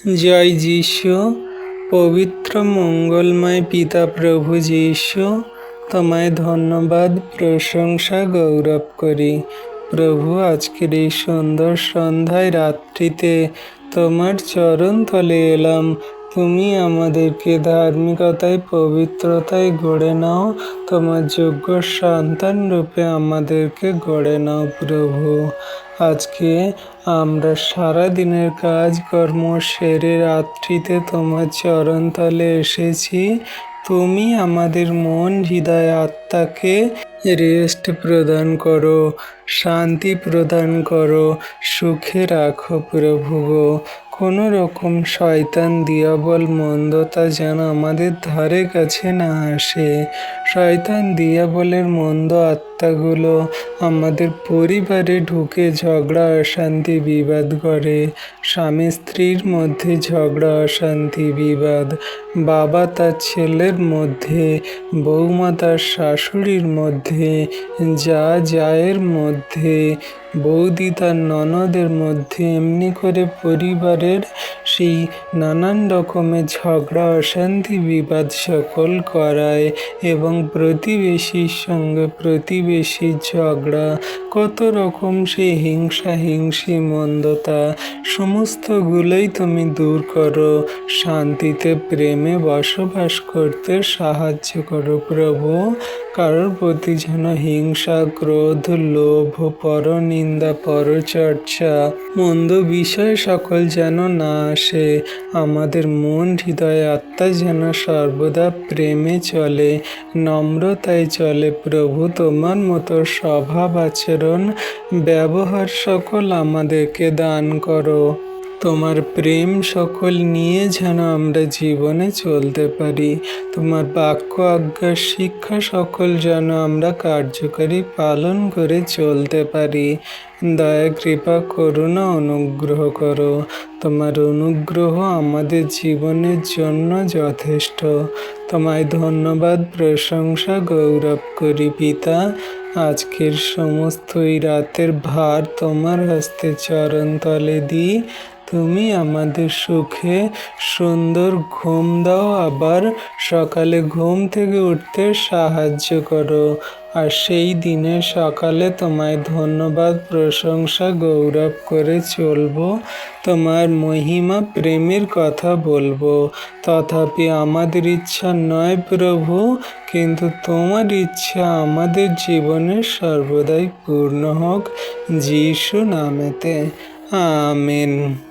জয় যীশু। পবিত্র মঙ্গলময় পিতা প্রভু যীশু, তোমায় ধন্যবাদ, প্রশংসা, গৌরব করি। প্রভু, আজকের এই সুন্দর সন্ধ্যায় রাত্রিতে তোমার চরণ তলে এলাম। তুমি আমাদেরকে ধার্মিকতায়, পবিত্রতায় গড়ে নাও। তোমার যোগ্য সন্তান রূপে আমাদেরকে গড়ে নাও প্রভু। আজকে আমরা সারা দিনের কাজকর্ম সেরে রাত্রিতে তোমার চরণতলে এসেছি। তুমি আমাদের মন, হৃদয়, আত্মাকে রেস্ট প্রদান করো, শান্তি প্রদান করো, সুখে রাখো প্রভু গো। কোনো রকম শয়তান, দিয়াবল, মন্দতা যেন আমাদের ধারে কাছে না আসে। শয়তান, দিয়াবলের মন্দ আত্মাগুলো আমাদের পরিবারে ঢুকে ঝগড়া, অশান্তি, বিবাদ করে। স্বামী স্ত্রীর মধ্যে ঝগড়া, অশান্তি, বিবাদ, বাবা তার ছেলের মধ্যে, বৌমা তার শাশুড়ির মধ্যে, যা জায়ের মধ্যে, বৌদি তার ননদের মধ্যে, এমনি করে পরিবারের সেই নানান রকমের ঝগড়া, অশান্তি, বিবাদ সকল করায়। এবং প্রতিবেশীর সঙ্গে প্রতিবেশীর ঝগড়া, কত রকম সেই হিংসা, হিংসি, মন্দতা, সমস্তগুলোই তুমি দূর করো। শান্তিতে, প্রেমে বসবাস করতে সাহায্য করো প্রভু। কারোর প্রতি যেন হিংসা, ক্রোধ, লোভ, পরনিন্দা, পরচর্চা, মন্দ বিষয় সকল যেন না আসে। আমাদের মন, হৃদয়, আত্মা যেন সর্বদা প্রেমে চলে, নম্রতায় চলে প্রভু। তোমার মতো স্বভাব, আচরণ, ব্যবহার সকল আমাদেরকে দান করো। তোমার প্রেম সকল নিয়ে যেন আমরা জীবনে চলতে পারি। তোমার বাক্য, আজ্ঞা, শিক্ষা সকল যেন আমরা কার্যকারী পালন করে চলতে পারি। দয়া, কৃপা, করুণা, অনুগ্রহ করো। তোমার অনুগ্রহ আমাদের জীবনের জন্য যথেষ্ট। তোমায় ধন্যবাদ, প্রশংসা, গৌরব করি পিতা। আজকের সমস্ত এই রাতের ভার তোমার হস্তে চরণতলে দিই। তুমি আমাদের সুখে সুন্দর ঘুম দাও, আবার সকালে ঘুম থেকে উঠতে সাহায্য করো। আর সেই দিনে সকালে তোমায় ধন্যবাদ, প্রশংসা, গৌরব করে চলবো। তোমার মহিমা, প্রেমের কথা বলবো। তথাপি আমাদের ইচ্ছা নয় প্রভু, কিন্তু তোমার ইচ্ছা আমাদের জীবনে সর্বদাই পূর্ণ হোক। যীশু নামেতে আমেন।